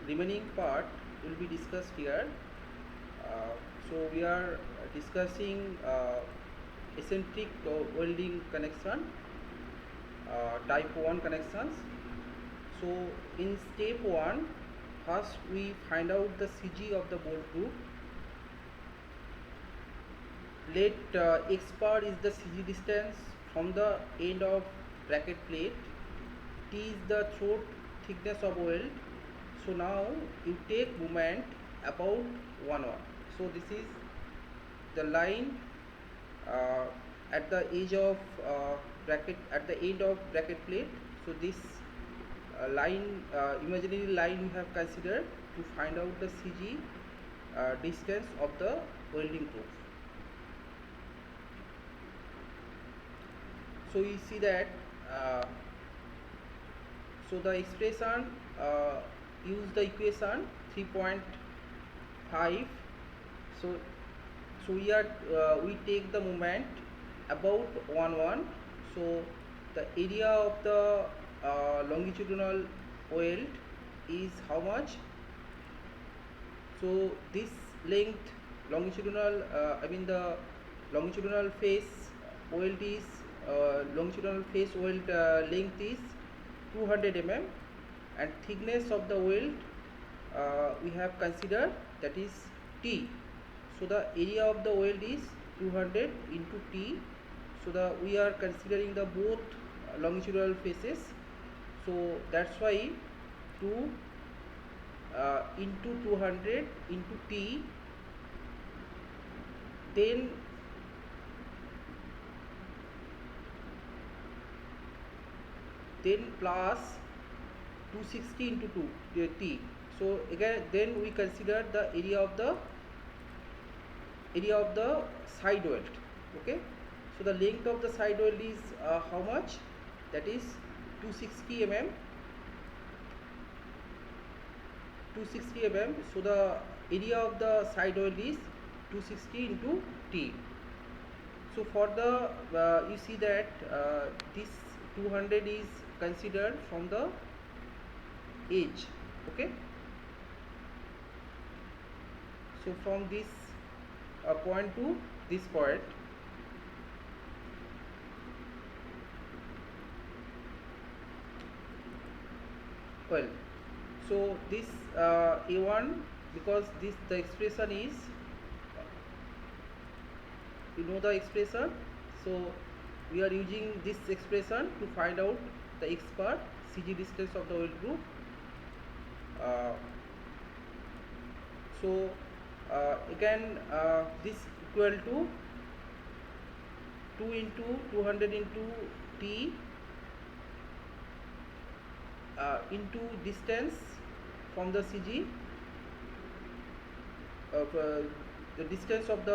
remaining part will be discussed here. So we are discussing eccentric welding connection, type 1 connections. So in step 1, first we find out the CG of the bolt group. Let x bar is the CG distance from the end of bracket plate. T is the throat thickness of weld. So now you take moment about 1 1. So this is the line uh, at the edge of bracket, at the end of bracket plate. So this line, imaginary line we have considered to find out the CG distance of the welding group. So you see that so the expression, use the equation 3.5. so we are we take the moment about 1 1. So the area of the longitudinal weld is how much? So this length, longitudinal I mean the longitudinal face weld is longitudinal face weld length is 200 mm, and thickness of the weld we have considered, that is T. So the area of the weld is 200 into T. So we are considering the both longitudinal faces. So that's why 2 into 200 into T, then plus 260 into 2 T. So again, then we consider the area of the side weld. Okay, so the length of the side weld is how much? That is 260 mm. 260 mm. So the area of the side weld is 260 into T. So for the you see that this 200 is considered from the edge. Okay, so from this point to this point. Well, so this A1, because this the expression is, you know the expression, so we are using this expression to find out the x bar CG distance of the weld group. So again this equal to 2 into 200 into T into distance from the CG, the distance of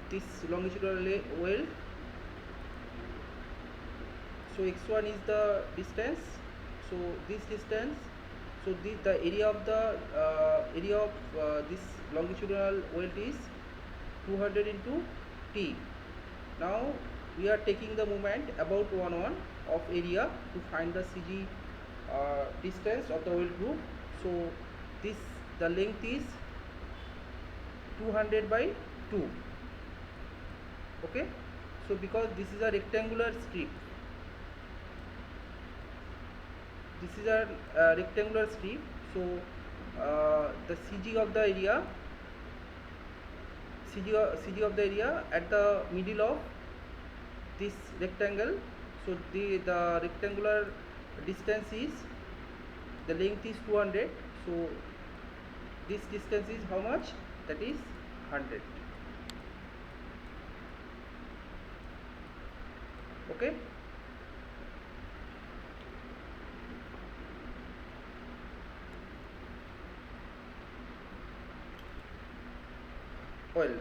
this longitudinal weld. So x1 is the distance, so this distance, so the area of this longitudinal weld is 200 into T. Now we are taking the moment about 1 1 of area to find the CG distance of the weld group. So the length is 200 by 2. Okay, so because this is a rectangular strip, so the CG of the area, CG of the area at the middle of this rectangle. So the rectangular distance is, the length is 200. So this distance is how much? That is 100. Okay, well,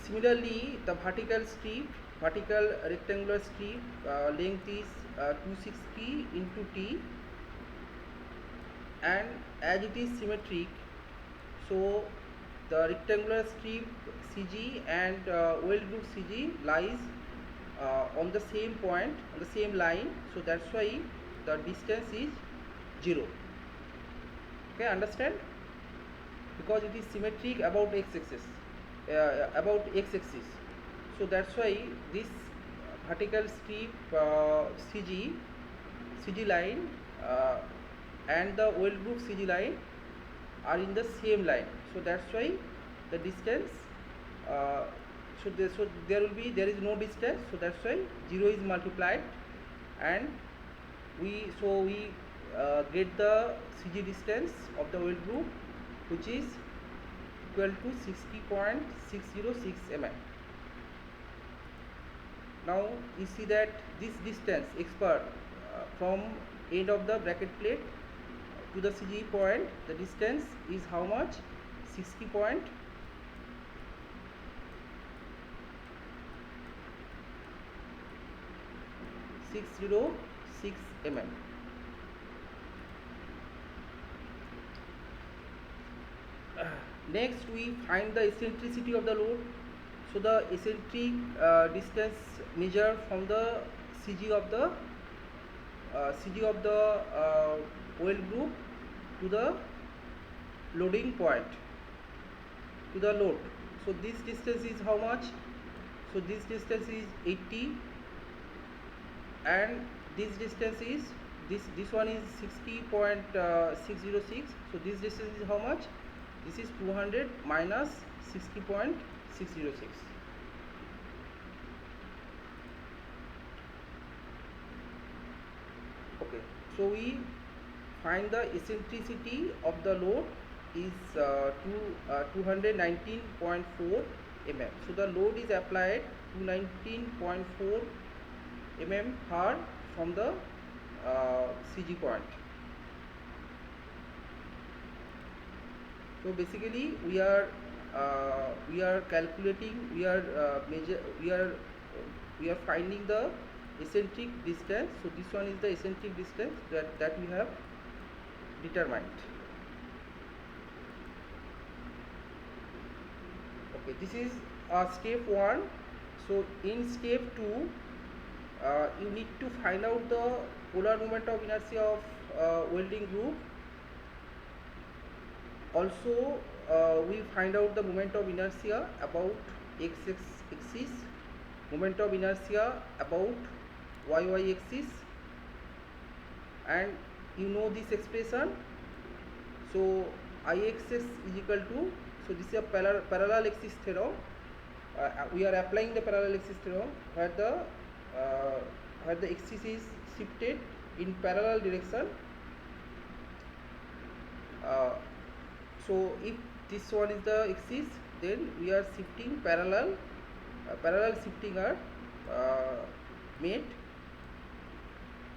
similarly the vertical rectangular strip length is 260 into T, and as it is symmetric, so the rectangular strip CG and weld group CG lies on the same point, on the same line. So that's why the distance is 0. Okay, understand? Because it is symmetric about x-axis, so that's why this vertical strip CG line uh, and the weld group CG line are in the same line, so that's why the distance uh, so there is no distance, so that's why 0 is multiplied, and we get the CG distance of the weld group, which is equal to 60.606 mm. Now you see that this distance x bar from end of the bracket plate to the CG point, the distance is how much? 60.606 mm. Next we find the eccentricity of the load. So the eccentric distance measured from the CG of the weld group to the loading point, to the load. So this distance is how much? So this distance is 80, and this distance is this one is 60.606. So this distance is how much? This is 200 minus 60.606. Okay, so we find the eccentricity of the load is 219.4 mm. So the load is applied 219.4 mm hard from the CG point. So basically we are calculating, we are finding the eccentric distance. So this one is the eccentric distance that we have determined. Okay, this is step 1. So in step 2 you need to find out the polar moment of inertia of welding group. Also we find out the moment of inertia about x-axis, moment of inertia about y axis, and you know this expression. So Ixx is equal to, so this is a parallel axis theorem. We are applying the parallel axis theorem where the axis is shifted in parallel direction. So if this one is the axis, then we are shifting parallel shifting are made.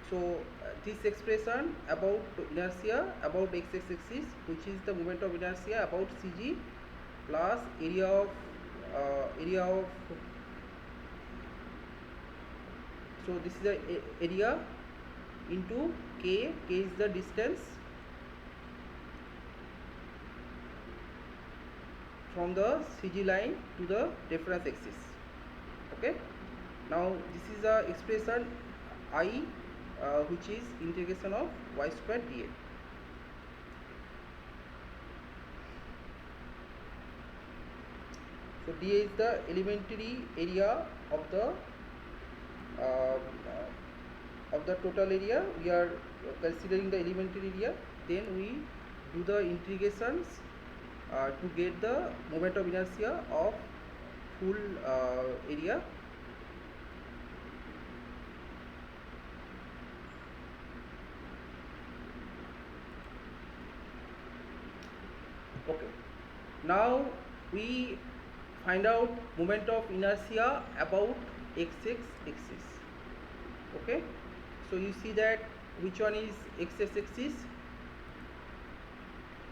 So this expression about inertia about x-axis, which is the moment of inertia about CG plus area of so this is the area into k is the distance from the CG line to the reference axis. Okay, now this is the expression I which is integration of y square dA. So dA is the elementary area of the total area. We are considering the elementary area, then we do the integrations to get the moment of inertia of full area. Okay, now we find out moment of inertia about x-axis. Okay, so you see that which one is x-axis.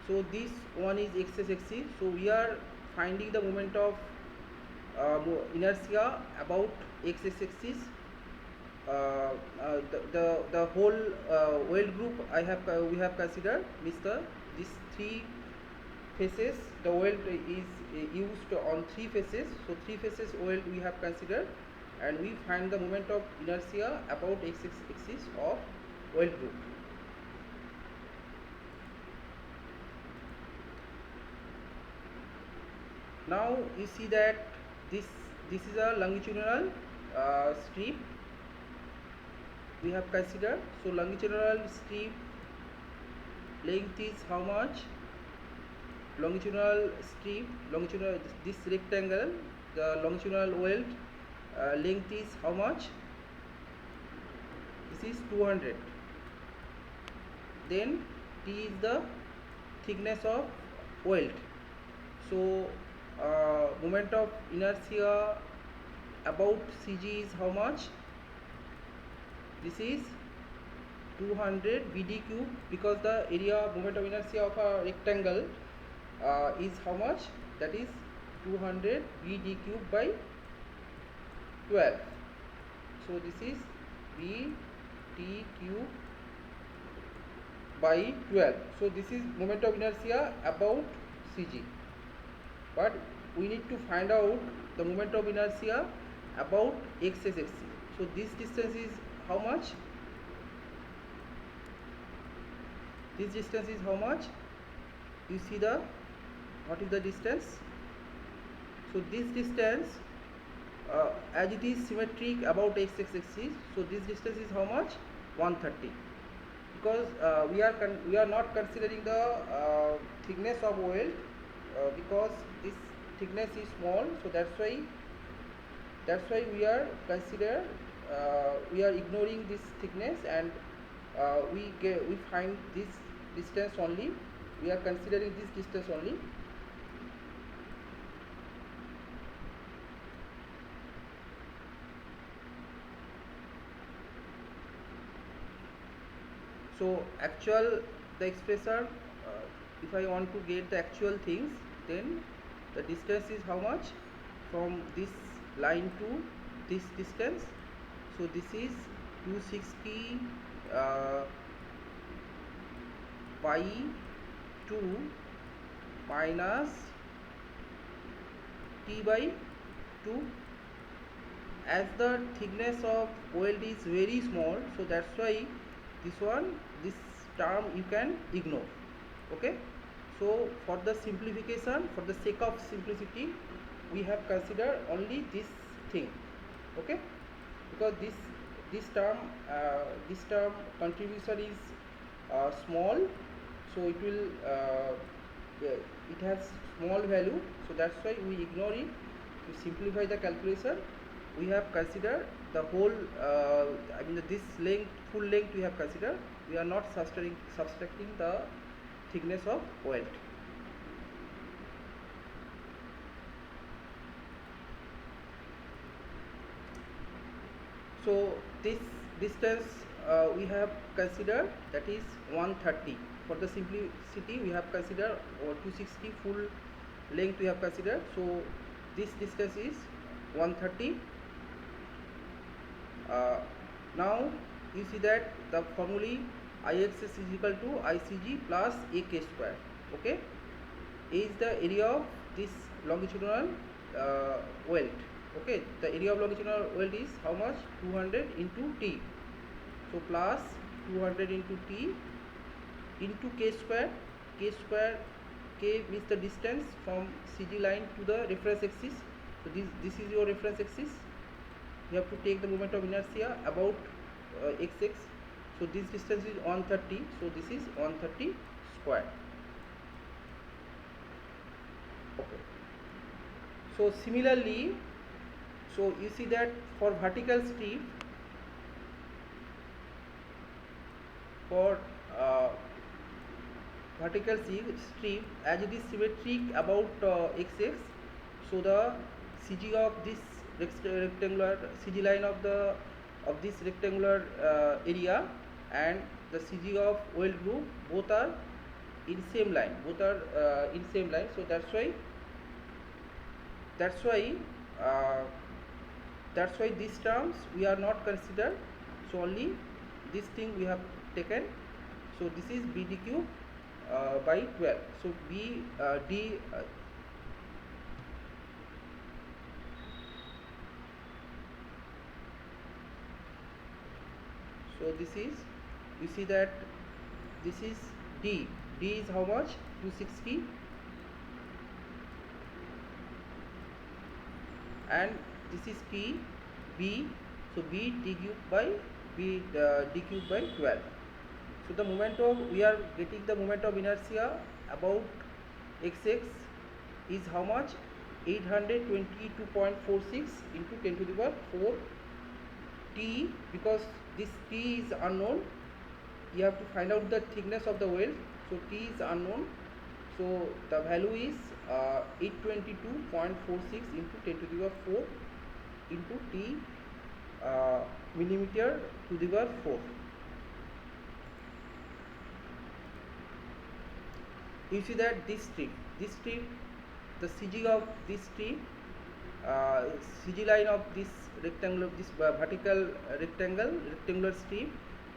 So this one is x-axis. So we are finding the moment of inertia about x-axis. The whole weld group we have considered is these three faces. The weld is used on three faces. So three faces weld we have considered, and we find the moment of inertia about x-axis of weld group. Now you see that this is a longitudinal strip we have considered. So longitudinal strip length is how much? Longitudinal strip, longitudinal this rectangle, the longitudinal weld length is how much? This is 200. Then T is the thickness of weld. So moment of inertia about CG is how much? This is 200 BD cube, because the area moment of inertia of a rectangle is how much? That is 200 BD cube by 12. So this is BD cube by 12. So this is moment of inertia about CG, but we need to find out the moment of inertia about x-axis. So this distance is how much? This distance is how much? You see the what is the distance? So this distance as it is symmetric about x-axis, so this distance is how much? 130. Because we are not considering the thickness of weld because this thickness is small, so that's why we are ignoring this thickness, and we find this distance only. We are considering this distance only. So actual the expressor, if I want to get the actual things, then the distance is how much from this line to this distance? So this is 260 pi 2 minus t by 2. As the thickness of weld is very small, so that's why this term you can ignore. Okay, so for the simplification, for the sake of simplicity, we have considered only this thing. Okay, because this term contribution is small, so it has small value, so that's why we ignore it. To simplify the calculation, we have considered the whole this length, full length we have considered. We are not subtracting the thickness of weld. So this distance we have considered, that is 130. For the simplicity, we have considered 260 full length we have considered. So this distance is 130. Now you see that the formulae Ixs is equal to ICG plus AK square. Okay, A is the area of this longitudinal weld. Okay, the area of longitudinal weld is how much? 200 into T. So plus 200 into T into K square. K square, K is the distance from CG line to the reference axis. So this is your reference axis. You have to take the moment of inertia about xx. So this distance is 130. So this is 130 square. Okay. So similarly, so you see that for vertical strip, for vertical strip, as it is symmetric about xx, so the CG of this rectangular CG line of this rectangular area and the CG of weld group both are in same line. So that's why these terms we are not considered. So only this thing we have taken. So this is BD cube by 12. So BD so this is, you see that this is D. D is how much? 260 and this is T B, so B d cube by d cube by 12. So the moment of, we are getting the moment of inertia about xx is how much? 822.46 into 10 to the power 4 T, because this T is unknown. You have to find out the thickness of the weld, so T is unknown, so the value is 822.46 into 10 to the power 4 into T millimeter to the power 4. You see that this strip, the CG of this strip, CG line of this rectangle, this vertical rectangular strip,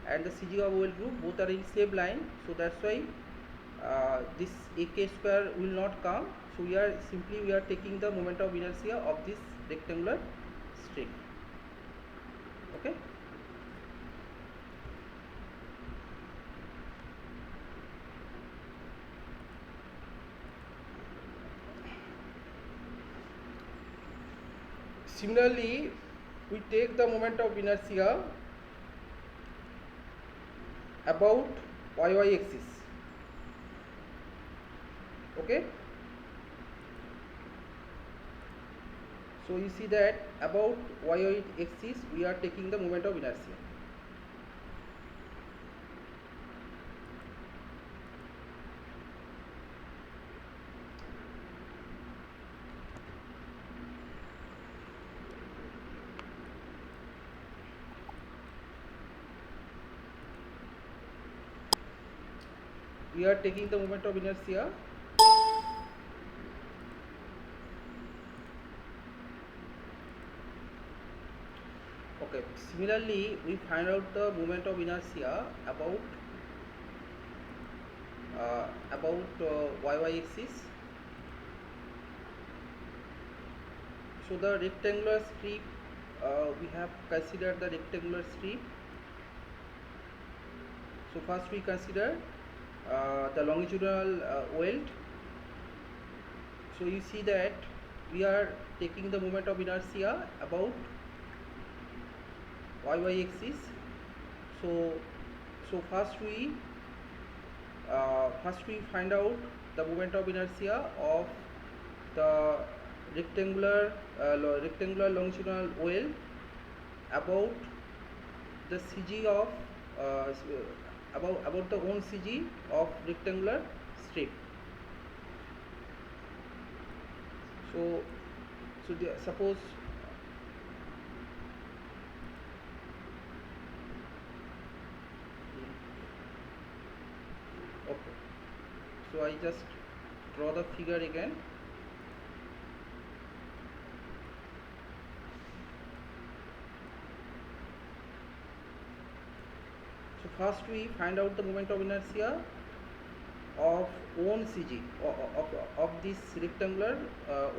and the CG of weld group, both are in same line, so that's why this AK square will not come. So we are taking the moment of inertia of this rectangular strip. Okay. Similarly, we take the moment of inertia about y axis. Okay. So you see that about y axis we are taking the moment of inertia. We are taking the moment of inertia okay. Similarly, we find out the moment of inertia about y axis. So the rectangular strip, we have considered the rectangular strip. So first we consider the longitudinal weld. So you see that we are taking the moment of inertia about y axis. So first we find out the moment of inertia of the rectangular longitudinal weld about the CG of about the own CG of rectangular strip. So suppose okay, so I just draw the figure again. So first we find out the moment of inertia of own CG of this rectangular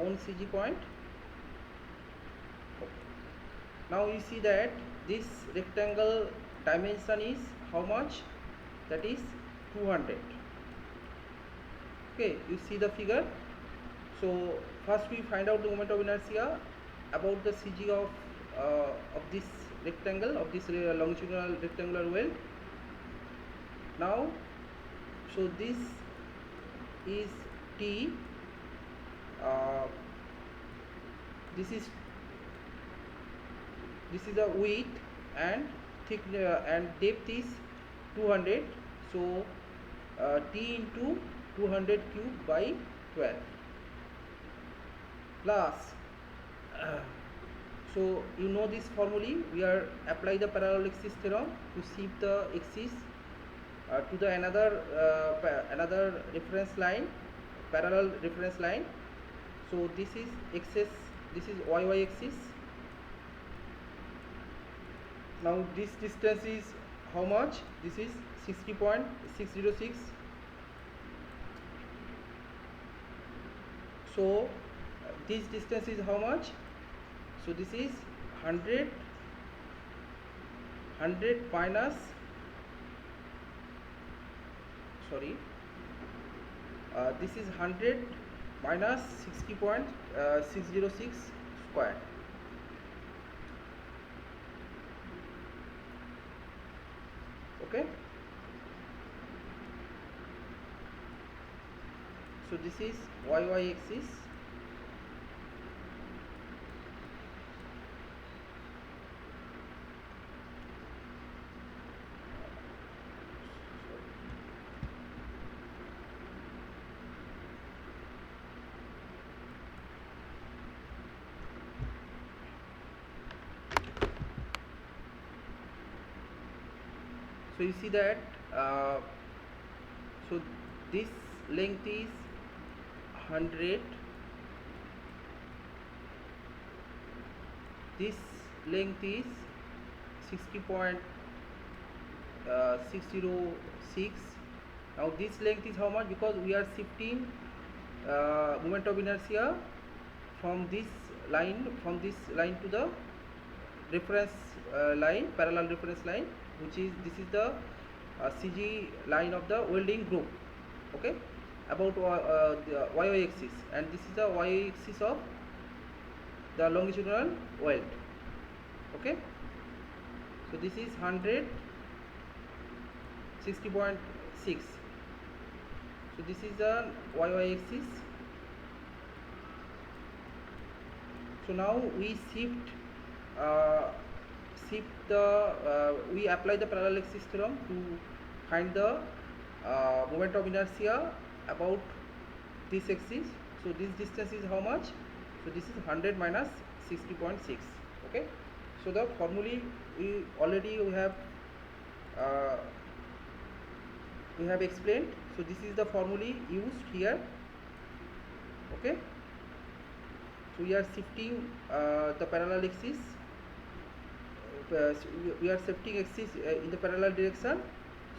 own CG point. Okay. Now you see that this rectangle dimension is how much? That is 200. Okay, you see the figure. So first we find out the moment of inertia about the CG of this rectangle, of this longitudinal rectangular weld. Now, so this is T, this is the width, and thickness and depth is 200. So T into 200 cube by 12 plus so you know this formulae, we are apply the parallel axis theorem to shift the axis to the another reference line, parallel reference line. So this is y axis. Now this distance is how much? This is 60.606. So this distance is how much? So this is 100 minus, sorry, this is 100 minus 60.606. square. Okay, so this is y axis. So you see that so this length is 100, this length is 60.606. Now this length is how much, because we are shifting moment of inertia from this line to the reference line, parallel reference line, which is this is the CG line of the welding group. Okay, about the y axis, and this is the y axis of the longitudinal weld. Okay, so this is 100, 60.6. so this is the y axis. So now we we apply the parallel axis theorem to find the moment of inertia about this axis. So this distance is how much? So this is 100 minus 60.6. Okay, so the formulae we have explained. So this is the formulae used here. Okay, so we are shifting the parallel axis. We are shifting axis in the parallel direction.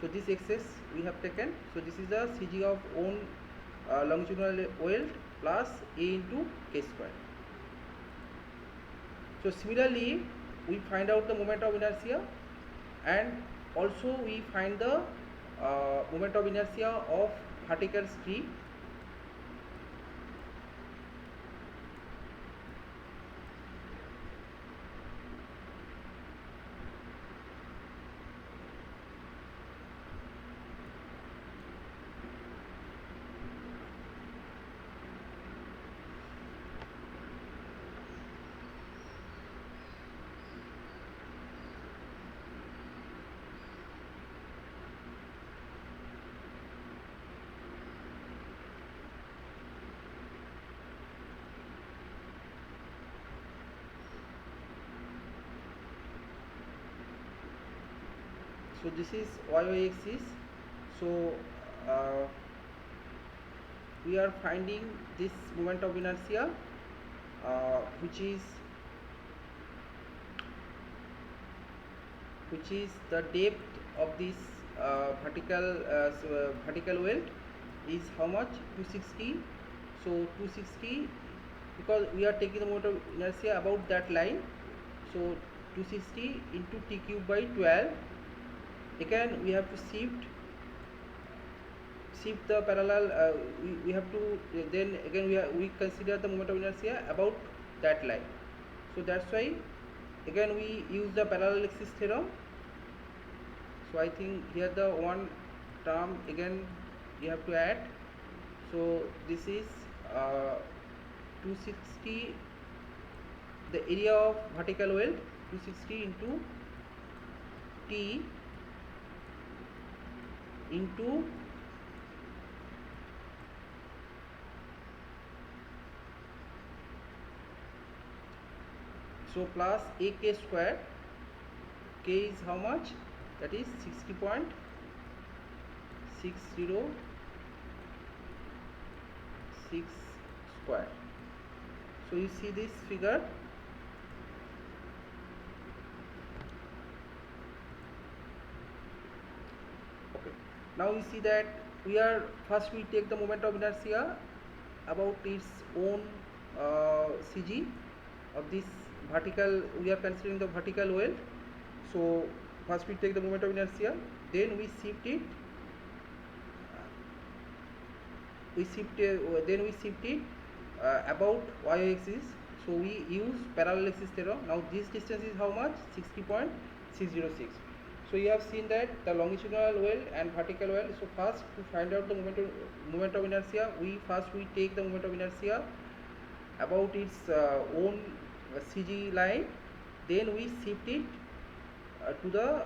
So this axis we have taken. So this is the CG of own longitudinal weld plus A into K square. So similarly, we find out the moment of inertia, and also we find the moment of inertia of vertical strip. So this is y axis. So we are finding this moment of inertia which is the depth of this vertical weld is how much? 260. So 260, because we are taking the moment of inertia about that line. So 260 into t cube by 12. Again we have to shift the parallel. We have to then again we consider the moment of inertia about that line. So that's why again we use the parallel axis theorem. So I think here the one term again you have to add. So this is 260, the area of vertical weld, 260 into T into so plus AK square. K is how much? That is 60.606 square. So you see this figure. Okay, now you see that we take the moment of inertia about its own CG of this vertical. We are considering the vertical weld. So first we take the moment of inertia, then we shift it. Then we shift it about y axis. so we use parallel axis theorem. Now this distance is how much? 60.606. So you have seen that the longitudinal weld and vertical weld. So first, to find out the moment of inertia, we take the moment of inertia about its own CG line, then we shift it to the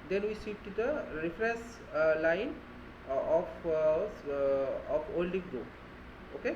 then we shift to the reference line of welding group. Okay.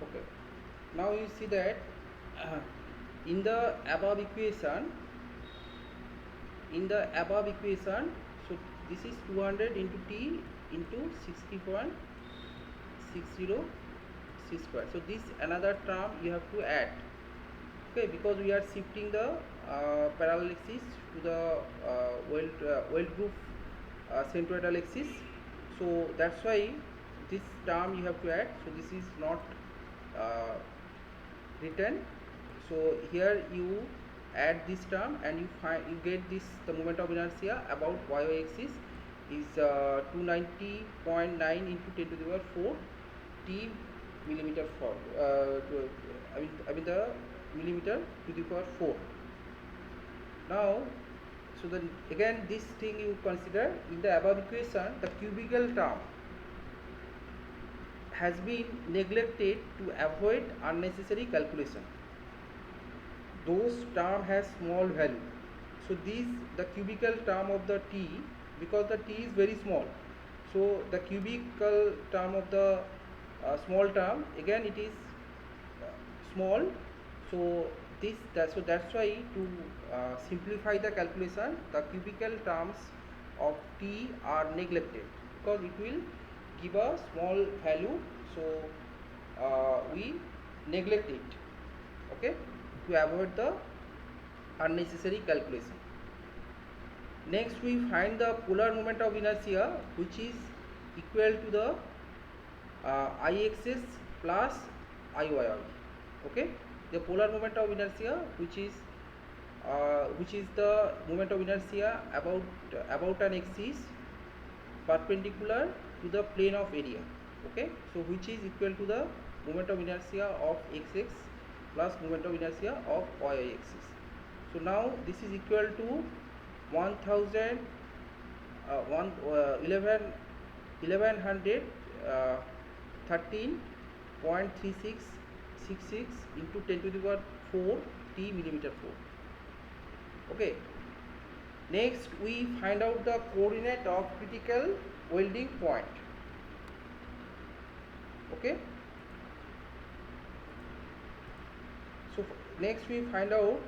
Okay, now you see that in the above equation, so this is 200 into T into 60.60 C square. So this another term you have to add, okay, because we are shifting the parallel axis to the weld group centroidal axis. So that's why this term you have to add. So this is not written, so here you add this term and you get this, the moment of inertia about y axis is 290.9 into 10 to the power 4 T millimeter for I mean the millimeter to the power 4. Now, so then again this thing you consider in the above equation, the cubical term has been neglected to avoid unnecessary calculation. Those term has small value. So the cubical term of the T, because the T is very small, so the cubical term of the small term, again it is small. So that's why to simplify the calculation, the cubical terms of T are neglected because it will give a small value. So we neglect it, okay, to avoid the unnecessary calculation. Next we find the polar moment of inertia, which is equal to the Ixs plus Iyy. Okay, the polar moment of inertia, which is the moment of inertia about an axis perpendicular to the plane of area. Okay, so which is equal to the moment of inertia of xx plus moment of inertia of y axis. So now this is equal to 1136 into 10 to the power 4 T millimeter 4. Okay. Next we find out the coordinate of critical welding point. Okay. So next we find out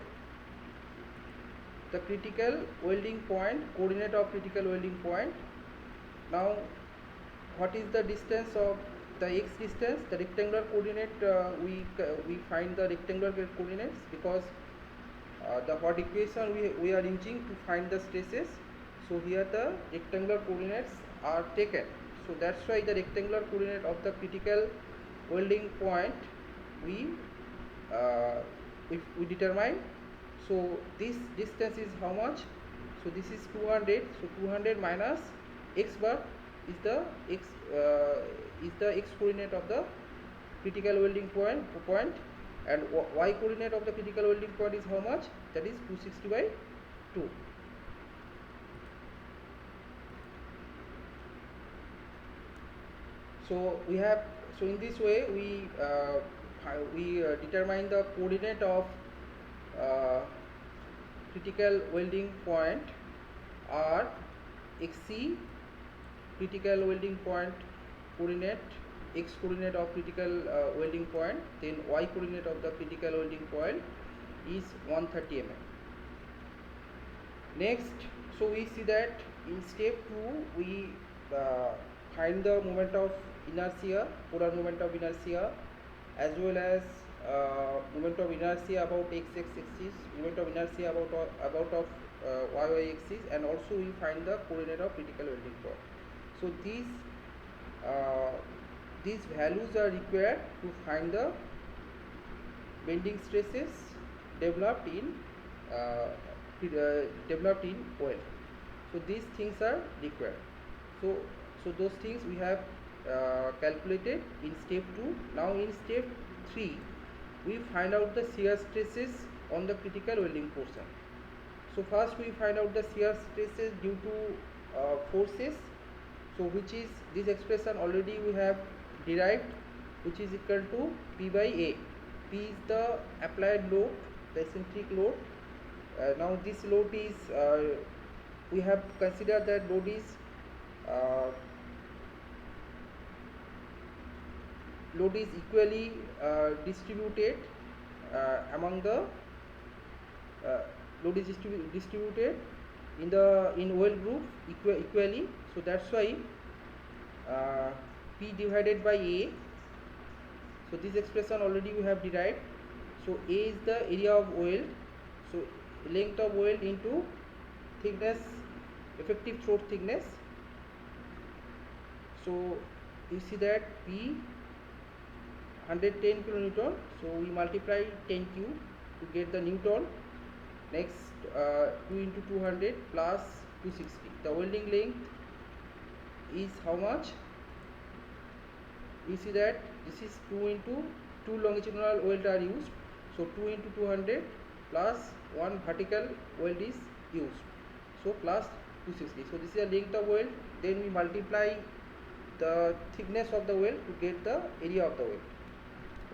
the critical welding point, coordinate of critical welding point. Now what is the distance of the x distance? The rectangular coordinate, we find the rectangular coordinates because the what equation we are using to find the stresses. So here the rectangular coordinates are taken. So that's why the rectangular coordinate of the critical welding point we determine. So this distance is how much? So this is 200. So 200 minus x bar is the x coordinate of the critical welding point, and y coordinate of the critical welding point is how much? That is 260 by 2. So we have, so in this way we determine the coordinate of uh, critical welding point are xc critical welding point coordinate, x coordinate of critical welding point, then y coordinate of the critical welding point is 130 mm. Next, so we see that in step 2 we find the moment of inertia, polar moment of inertia, as well as moment of inertia about x-axis, moment of inertia about of y-axis, and also we find the coordinate of critical welding point. So uh, these values are required to find the bending stresses developed in uh, oil. So these things are required. So those things we have calculated in step 2. Now in step 3 we find out the shear stresses on the critical welding portion. So first we find out the shear stresses due to forces, so which is this expression already we have derived, which is equal to P by A. P is the applied load, the eccentric load. Now this load is we have considered that load is uh, equally distributed among the load is distributed in oil group equally. So that's why P divided by A. So this expression already we have derived. So A is the area of oil. So length of oil into thickness, effective throat thickness. So you see that P 110 kilonewton. So we multiply 10Q to get the Newton. Next 2 into 200 plus 260. The welding length is how much? We see that this is 2 into 2 longitudinal weld are used. So 2 into 200 plus 1 vertical weld is used. So plus 260. So this is the length of weld. Then we multiply the thickness of the weld to get the area of the weld.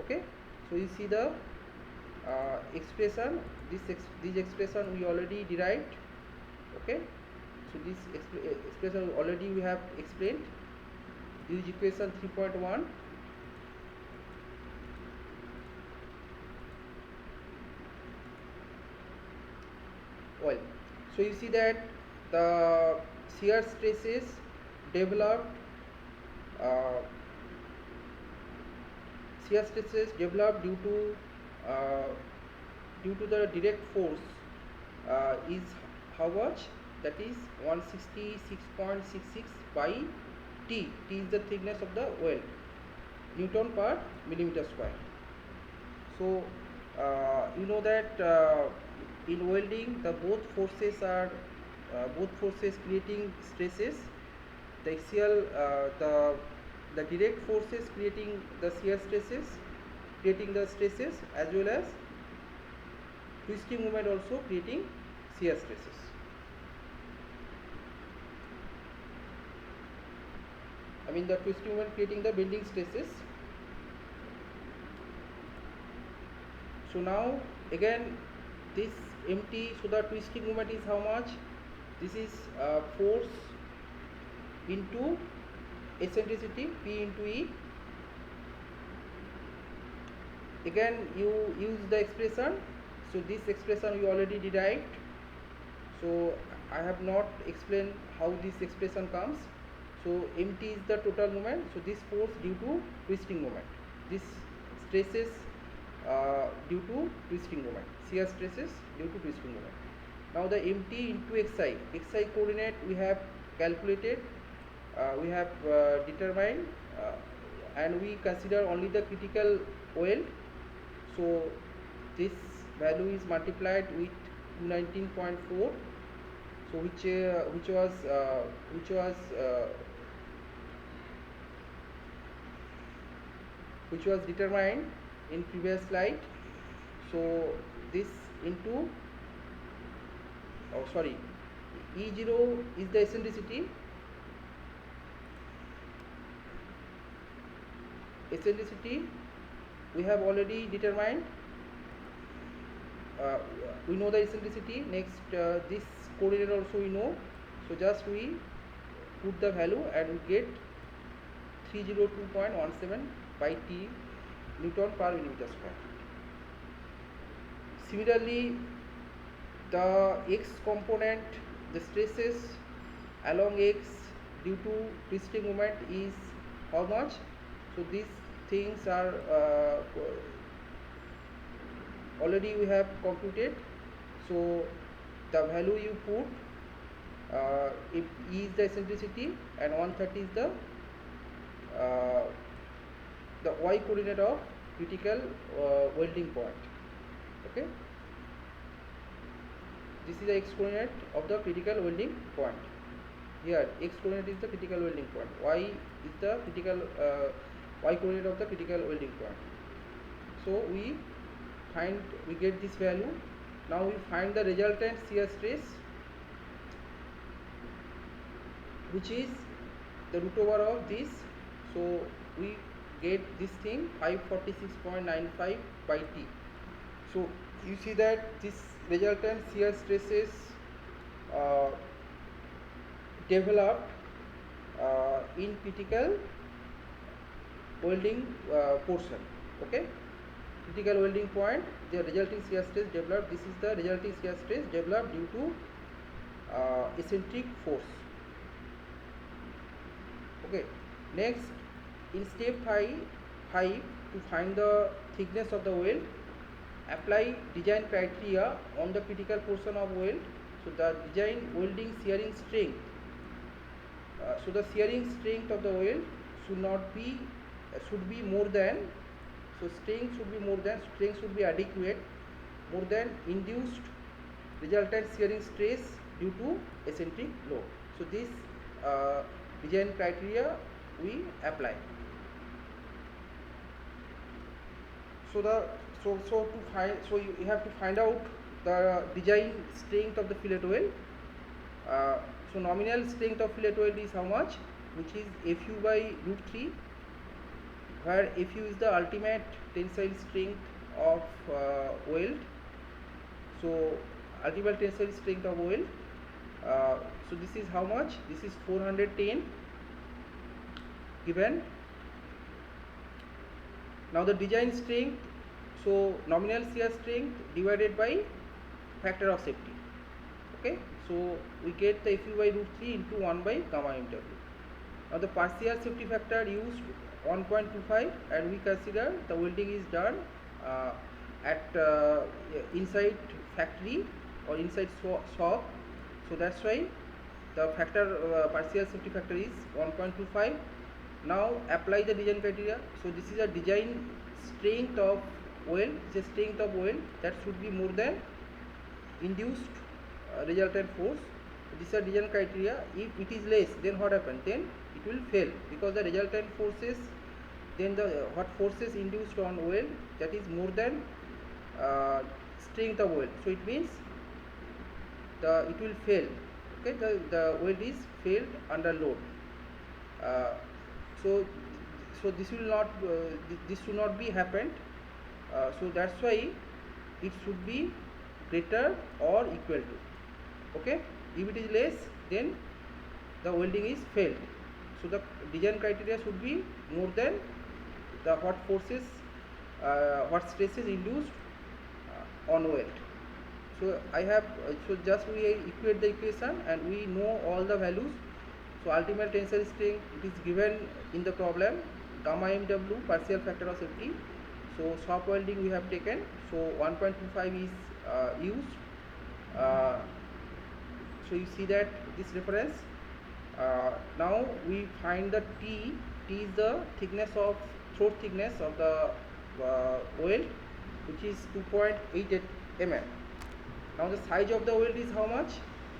Okay. So you see the expression. This expression we already derived. Okay. So this expression already we have explained. This is equation 3.1. Oil. So you see that the shear stresses developed uh, due to the direct force is how much? That is 166.66 by T. T is the thickness of the weld, Newton per millimeter square. So you know that in welding the both forces creating stresses. The axial the direct forces creating the shear stresses, as well as twisting moment also creating shear stresses. I mean the twisting moment creating the bending stresses. So now again this empty, so the twisting moment is how much? This is force into eccentricity, P into E. Again you use the expression. So this expression we already derived. So I have not explained how this expression comes. So MT is the total moment. So this force due to twisting moment. This stresses due to twisting moment. Shear stresses due to twisting moment. Now the MT into XI coordinate we have calculated. We have determined and we consider only the critical weld. So this value is multiplied with 219.4. So which was determined in previous slide. So this into E0 is the eccentricity. eccentricity we have already determined. We know the eccentricity. Next, this coordinate also we know, so just we put the value and we get 302.17 by T Newton per millimeter square. Similarly, the x component, the stresses along x due to twisting moment is how much? So these things are already we have computed. So the value you put, if E is the eccentricity and 130 is the y coordinate of critical welding point. Okay, this is the x coordinate of the critical welding point. Here x coordinate is the critical welding point, y is the critical y coordinate of the critical welding point. So we get this value. Now we find the resultant shear stress, which is the root over of this. So we get this thing 546.95 by T. So you see that this resultant shear stresses developed in critical welding portion. Okay, critical welding point, the resulting shear stress developed. This is the resulting shear stress developed due to eccentric force. Okay, next, in step 5 to find the thickness of the weld, apply design criteria on the critical portion of weld. So the design welding shearing strength. So the shearing strength of the weld should be more than, so strength should be adequate, more than induced resultant shearing stress due to eccentric load. So this design criteria we apply. So you have to find out the design strength of the fillet weld. So nominal strength of fillet weld is how much, which is Fu by root 3, where Fu is the ultimate tensile strength of weld. So ultimate tensile strength of weld. So this is how much? This is 410 given. Now the design strength, so nominal shear strength divided by factor of safety. Okay, so we get the Fu by root 3 into 1 by gamma mw. Now the partial safety factor used 1.25, and we consider the welding is done at inside factory or inside shop. So that's why the factor partial safety factor is 1.25. Now apply the design criteria. So this is a design strength of weld. It's a strength of weld that should be more than induced resultant force. This is a design criteria. If it is less, then what happens? Then it will fail, because the resultant forces, then the what forces induced on weld, that is more than strength of weld. So it means it will fail. Okay, the weld is failed under load. So this will not this should not be happened. So that's why it should be greater or equal to. Okay, if it is less, then the welding is failed. So the design criteria should be more than the what forces, what stresses induced on weld. So I have so just we equate the equation and we know all the values. So ultimate tensile strength, it is given in the problem, gamma mw partial factor of safety. So shop welding we have taken, so 1.25 is used. So you see that this reference. Now we find the T. T is the thickness of throat thickness of the weld, which is 2.88 mm. Now the size of the weld is how much?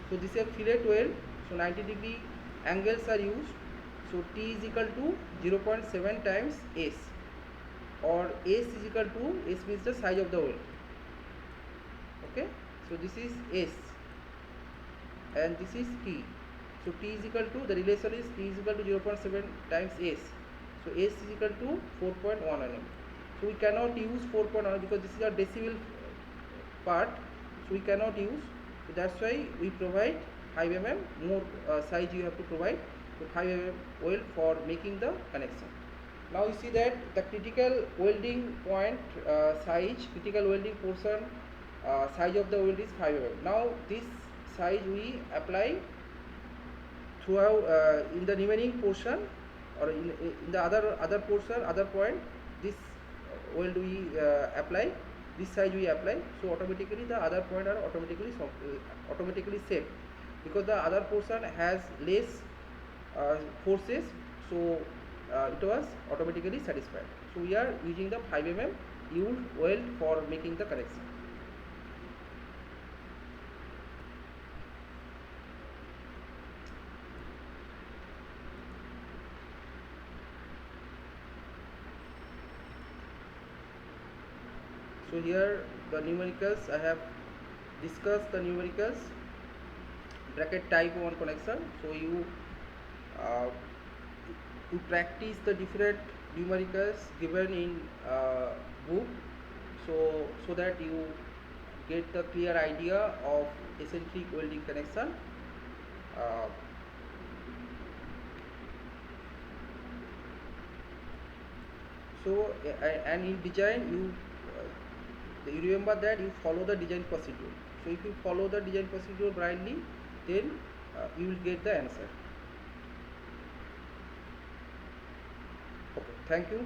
So this is a fillet weld. So 90-degree angles are used. So T is equal to 0.7 times S, or S is equal to, S means the size of the weld. Okay, so this is S and this is T. So T is equal to, the relation is T is equal to 0.7 times S. So S is equal to 4.1 mm. So we cannot use 4.1 because this is a decibel part, so we cannot use. So that's why we provide 5 mm more size you have to provide. So 5 mm weld for making the connection. Now you see that the critical welding point critical welding portion size of the weld is 5 mm. Now this size we apply throughout in the remaining portion, or in the other portion, other point, this weld we apply, this size we apply. So automatically the other point are automatically saved, because the other portion has less forces, so it was automatically satisfied. So we are using the 5 mm weld for making the connection. So here the numericals, I have discussed the numericals, bracket type 1 connection. So uh, you practice the different numericals given in book, so that you get the clear idea of eccentric welding connection. Uh, and in design you remember that you follow the design procedure. So if you follow the design procedure blindly, then you will get the answer. Okay, thank you.